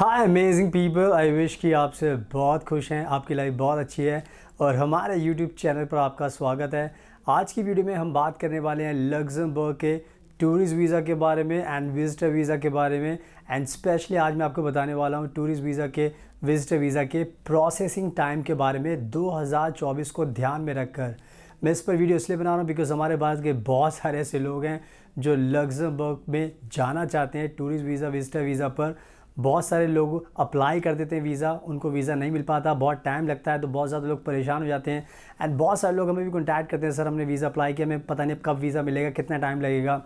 Hi amazing people, I wish कि आप से बहुत खुश हैं, आपकी लाइफ बहुत अच्छी है और हमारे यूट्यूब चैनल पर आपका स्वागत है। आज की वीडियो में हम बात करने वाले हैं लग्जमबर्ग के टूरिस्ट वीज़ा के बारे में एंड विजिटर वीज़ा के बारे में। एंड स्पेशली आज मैं आपको बताने वाला हूँ टूरिस्ट वीज़ा के विजिटर वीज़ा के प्रोसेसिंग टाइम के बारे में 2024 को ध्यान में रखकर। मैं इस पर वीडियो इसलिए बना रहा हूँ बिकॉज़ हमारे पास के बहुत सारे ऐसे लोग हैं जो लग्जमबर्ग में जाना चाहते हैं टूरिस्ट वीज़ा विजिटर वीज़ा पर। बहुत सारे लोग अप्लाई कर देते हैं वीज़ा, उनको वीज़ा नहीं मिल पाता, बहुत टाइम लगता है, तो बहुत ज़्यादा लोग परेशान हो जाते हैं। एंड बहुत सारे लोग हमें भी कॉन्टैक्ट करते हैं, सर हमने वीज़ा अप्लाई किया, हमें पता नहीं कब वीज़ा मिलेगा, कितना टाइम लगेगा।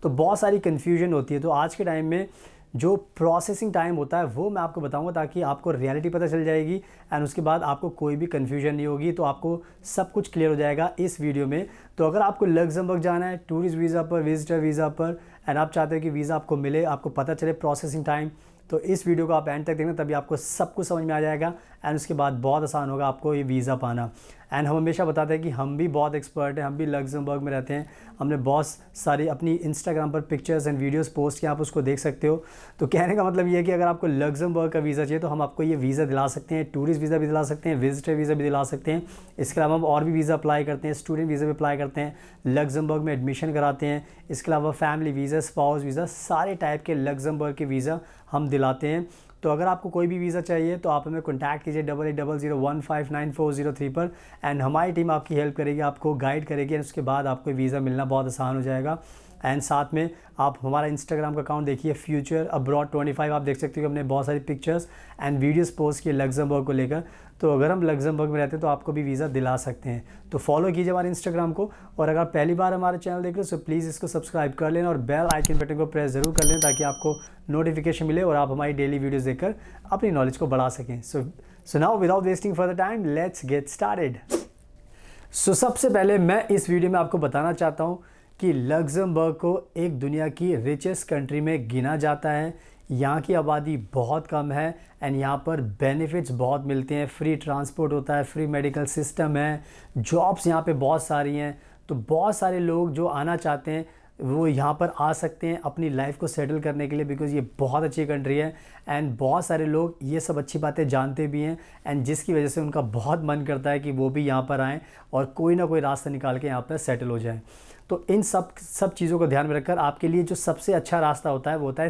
तो बहुत सारी कन्फ्यूजन होती है। तो आज के टाइम में जो प्रोसेसिंग टाइम होता है वो मैं आपको बताऊंगा ताकि आपको रियलिटी पता चल जाएगी एंड उसके बाद आपको कोई भी कन्फ्यूजन नहीं होगी, तो आपको सब कुछ क्लियर हो जाएगा इस वीडियो में। तो अगर आपको लग्जमबर्ग जाना है टूरिस्ट वीज़ा पर, विजिटर वीज़ा पर, एंड आप चाहते हो कि वीज़ा आपको मिले, आपको पता चले प्रोसेसिंग टाइम, तो इस वीडियो को आप एंड तक देखना, तभी आपको सब कुछ समझ में आ जाएगा एंड उसके बाद बहुत आसान होगा आपको ये वीज़ा पाना। एंड हम हमेशा बताते हैं कि हम भी बहुत एक्सपर्ट हैं, हम भी लग्जमबर्ग में रहते हैं, हमने बहुत सारी अपनी इंस्टाग्राम पर पिक्चर्स एंड वीडियोस पोस्ट किए, आप उसको देख सकते हो। तो कहने का मतलब ये है कि अगर आपको लग्जमबर्ग का वीज़ा चाहिए तो हम आपको ये वीज़ा दिला सकते हैं, टूरिस्ट वीज़ा भी दिला सकते हैं, विजिटर वीज़ा भी दिला सकते हैं। इसके अलावा हम और भी वीज़ा अप्लाई करते हैं, स्टूडेंट वीज़ा भी अप्लाई करते हैं, लग्जमबर्ग में एडमिशन कराते हैं। इसके अलावा फैमिली वीज़ा, स्पाउस वीज़ा, सारे टाइप के लग्जमबर्ग के वीज़ा हम दिलाते हैं। तो अगर आपको कोई भी वीज़ा चाहिए तो आप हमें कॉन्टैक्ट कीजिए 8800159403 पर एंड हमारी टीम आपकी हेल्प करेगी, आपको गाइड करेगी एंड उसके बाद आपको वीज़ा मिलना बहुत आसान हो जाएगा। एंड साथ में आप हमारा इंस्टाग्राम का अकाउंट देखिए, फ्यूचर अब्रॉड 25, आप देख सकते हो कि हमने बहुत सारी पिक्चर्स एंड वीडियोस पोस्ट किए लग्जमबर्ग को लेकर। तो अगर हम लग्जमबर्ग में रहते हैं तो आपको भी वीज़ा दिला सकते हैं। तो फॉलो कीजिए हमारे इंस्टाग्राम को, और अगर पहली बार हमारे चैनल देख रहे हो तो प्लीज़ इसको सब्सक्राइब कर लेना और बेल आइकन बटन को प्रेस ज़रूर कर लें ताकि आपको नोटिफिकेशन मिले और आप हमारी डेली वीडियोज़ देखकर अपनी नॉलेज को बढ़ा सकें। So now without wasting further time let's get started. So सबसे पहले मैं इस वीडियो में आपको बताना चाहता हूँ कि लग्जमबर्ग को एक दुनिया की रिचेस्ट कंट्री में गिना जाता है। यहाँ की आबादी बहुत कम है एंड यहाँ पर बेनिफिट्स बहुत मिलते हैं, फ्री ट्रांसपोर्ट होता है, फ्री मेडिकल सिस्टम है, जॉब्स यहाँ पे बहुत सारी हैं। तो बहुत सारे लोग जो आना चाहते हैं वो यहाँ पर आ सकते हैं अपनी लाइफ को सेटल करने के लिए, बिकॉज़ ये बहुत अच्छी कंट्री है एंड बहुत सारे लोग ये सब अच्छी बातें जानते भी हैं एंड जिसकी वजह से उनका बहुत मन करता है कि वो भी यहाँ पर आएँ और कोई ना कोई रास्ता निकाल के यहाँ पर सेटल हो जाए। तो इन सब चीज़ों को ध्यान में रखकर आपके लिए जो सबसे अच्छा रास्ता होता है वो होता है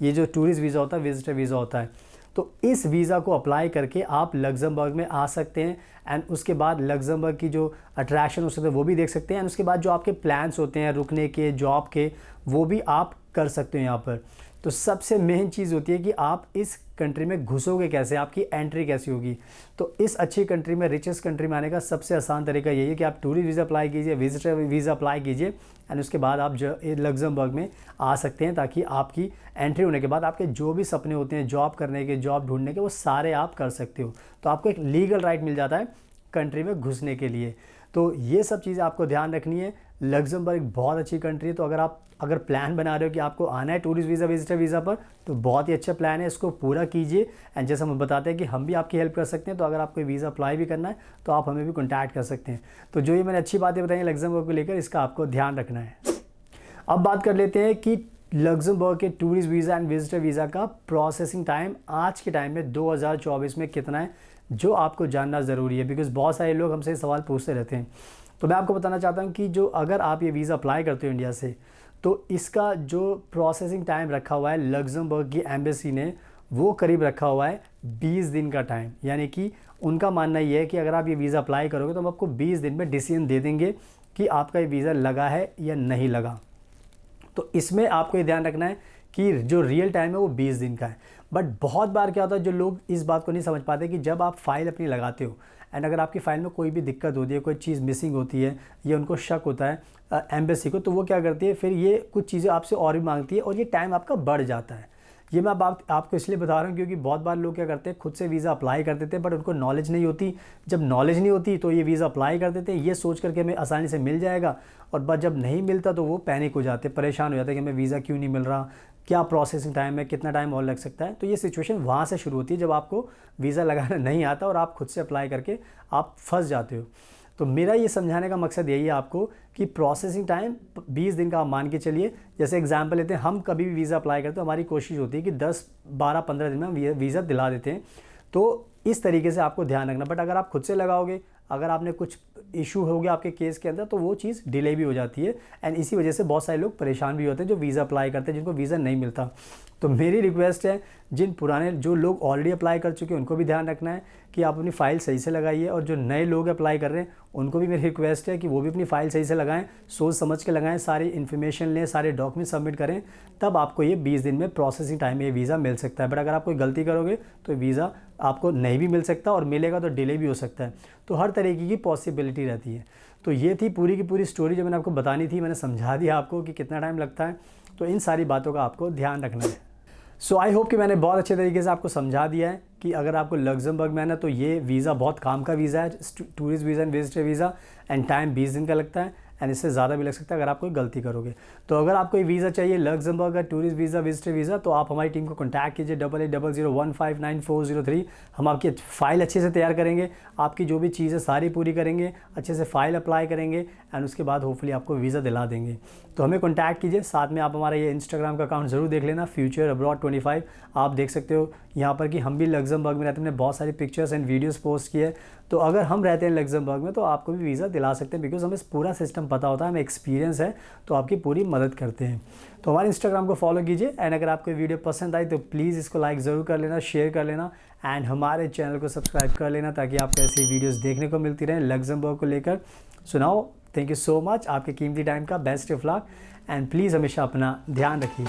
ये जो टूरिस्ट वीज़ा होता है, विजिटर वीज़ा होता है। तो इस वीज़ा को अप्लाई करके आप लग्जमबर्ग में आ सकते हैं एंड उसके बाद लग्जमबर्ग की जो अट्रैक्शन हो सकते हैं वो भी देख सकते हैं एंड उसके बाद जो आपके प्लान्स होते हैं रुकने के, जॉब के, वो भी आप कर सकते हो यहाँ पर। तो सबसे मेन चीज़ होती है कि आप इस कंट्री में घुसोगे कैसे, आपकी एंट्री कैसी होगी। तो इस अच्छी कंट्री में, रिचेस्ट कंट्री में आने का सबसे आसान तरीका यही है कि आप टूरिस्ट वीज़ा अप्लाई कीजिए, विजिटर वीज़ा अप्लाई कीजिए एंड उसके बाद आप लग्जमबर्ग में आ सकते हैं ताकि आपकी एंट्री होने के बाद आपके जो भी सपने होते हैं जॉब करने के, जॉब ढूंढने के, वो सारे आप कर सकते हो। तो आपको एक लीगल राइट मिल जाता है कंट्री में घुसने के लिए। तो ये सब चीज़ें आपको ध्यान रखनी है। लग्जमबर्ग बहुत अच्छी कंट्री है, तो अगर प्लान बना रहे हो कि आपको आना है टूरिस्ट वीज़ा विजिटर वीज़ा पर, तो बहुत ही अच्छा प्लान है, इसको पूरा कीजिए। एंड जैसे हम बताते हैं कि हम भी आपकी हेल्प कर सकते हैं, तो अगर आपको वीज़ा अप्लाई भी करना है तो आप हमें भी कॉन्टैक्ट कर सकते हैं। तो जो ये मैंने अच्छी बातें बताई लग्जमबर्ग को लेकर, इसका आपको ध्यान रखना है। अब बात कर लेते हैं कि लग्जमबर्ग के tourist visa and visitor visa का प्रोसेसिंग टाइम आज के टाइम में 2024 में कितना है, जो आपको जानना ज़रूरी है, बिकॉज़ बहुत सारे लोग हमसे सवाल पूछते रहते हैं। तो मैं आपको बताना चाहता हूँ कि जो अगर आप ये वीज़ा अप्लाई करते हो इंडिया से, तो इसका जो प्रोसेसिंग टाइम रखा हुआ है लग्जमबर्ग की एम्बेसी ने, वो करीब रखा हुआ है 20 दिन का टाइम। यानी कि उनका मानना ये है कि अगर आप ये वीज़ा अप्लाई करोगे तो हम आपको 20 दिन में डिसीजन दे देंगे कि आपका ये वीज़ा लगा है या नहीं लगा। तो इसमें आपको ये ध्यान रखना है कि जो रियल टाइम है वो 20 दिन का है। बट बहुत बार क्या होता है, जो लोग इस बात को नहीं समझ पाते कि जब आप फाइल अपनी लगाते हो एंड अगर आपकी फ़ाइल में कोई भी दिक्कत होती है, कोई चीज़ मिसिंग होती है या उनको शक होता है एम्बेसी को, तो वो क्या करती है, फिर ये कुछ चीज़ें आपसे और भी मांगती है और ये टाइम आपका बढ़ जाता है। ये मैं आपको इसलिए बता रहा हूँ क्योंकि बहुत बार लोग क्या करते हैं, खुद से वीज़ा अप्लाई कर देते हैं बट उनको नॉलेज नहीं होती। जब नॉलेज नहीं होती तो ये वीज़ा अप्लाई कर देते हैं ये सोच करके हमें आसानी से मिल जाएगा, और बस जब नहीं मिलता तो वो पैनिक हो जाते हैं, परेशान हो जाते हैं कि हमें वीज़ा क्यों नहीं मिल रहा, क्या प्रोसेसिंग टाइम है, कितना टाइम और लग सकता है। तो ये सिचुएशन वहाँ से शुरू होती है जब आपको वीज़ा लगाना नहीं आता और आप खुद से अप्लाई करके आप फंस जाते हो। तो मेरा ये समझाने का मकसद यही है आपको कि प्रोसेसिंग टाइम 20 दिन का आप मान के चलिए। जैसे एग्जांपल लेते हैं, हम कभी भी वीज़ा अप्लाई करते हैं तो हमारी कोशिश होती है कि 10, 12, 15 दिन में हम वीज़ा दिला देते हैं। तो इस तरीके से आपको ध्यान रखना। बट अगर आप खुद से लगाओगे, अगर आपने कुछ इशू हो गया आपके केस के अंदर, तो वो चीज़ डिले भी हो जाती है एंड इसी वजह से बहुत सारे लोग परेशान भी होते हैं जो वीज़ा अप्लाई करते हैं, जिनको वीज़ा नहीं मिलता। तो मेरी रिक्वेस्ट है, जिन पुराने जो लोग ऑलरेडी अप्लाई कर चुके हैं उनको भी ध्यान रखना है कि आप अपनी फ़ाइल सही से लगाइए, और जो नए लोग अप्लाई कर रहे हैं उनको भी मेरी रिक्वेस्ट है कि वो भी अपनी फ़ाइल सही से लगाएं, सोच समझ के लगाएं, सारी इन्फॉर्मेशन लें, सारे डॉक्यूमेंट सबमिट करें, तब आपको ये 20 दिन में प्रोसेसिंग टाइम में ये वीज़ा मिल सकता है। बट अगर आप कोई गलती करोगे तो वीज़ा आपको नहीं भी मिल सकता, और मिलेगा तो डिले भी हो सकता है। तो हर तरीके की पॉसिबिलिटी रहती है। तो ये थी पूरी की पूरी स्टोरी जो मैंने आपको बतानी थी। मैंने समझा दिया आपको कि कितना टाइम लगता है। तो इन सारी बातों का आपको ध्यान रखना है। सो आई होप कि मैंने बहुत अच्छे तरीके से आपको समझा दिया है कि अगर आपको लग्जमबर्ग में आना है तो ये वीज़ा बहुत काम का वीज़ा है, tourist visa and visitor visa, and time 20 दिन का लगता है एंड इससे ज़्यादा भी लग सकता है अगर आप कोई गलती करोगे। तो अगर आपको ये वीज़ा चाहिए लग्जमबर्ग का टूरिस्ट वीज़ा, विजिटर वीज़ा, तो आप हमारी टीम को कॉन्टैक्ट कीजिए 8800159403। हम आपकी फ़ाइल अच्छे से तैयार करेंगे, आपकी जो भी चीज़ें सारी पूरी करेंगे, अच्छे से फ़ाइल अप्लाई करेंगे एंड उसके बाद होपफुली आपको वीज़ा दिला देंगे। तो हमें कॉन्टैक्ट कीजिए। साथ में आप हमारा ये इंस्टाग्राम का अकाउंट ज़रूर देख लेना, फ्यूचर अब्रॉड 25। आप देख सकते हो यहाँ पर कि हम भी लग्जमबर्ग में रहते हैं। हमने बहुत सारी पिक्चर्स एंड वीडियोस पोस्ट किए। तो अगर हम रहते हैं लग्जमबर्ग में तो आपको भी वीज़ा दिला सकते हैं, बिकॉज हमें पूरा सिस्टम पता होता है, हमें एक्सपीरियंस है, तो आपकी पूरी मदद करते हैं। तो हमारे इंस्टाग्राम को फॉलो कीजिए एंड अगर आपको वीडियो पसंद आई तो प्लीज़ इसको लाइक ज़रूर कर लेना, शेयर कर लेना एंड हमारे चैनल को सब्सक्राइब कर लेना, ताकि आपको ऐसी वीडियोस देखने को मिलती रहें लग्जमबर्ग को लेकर। So now thank you so much, आपके कीमती टाइम का best of luck and please हमेशा अपना ध्यान रखिए।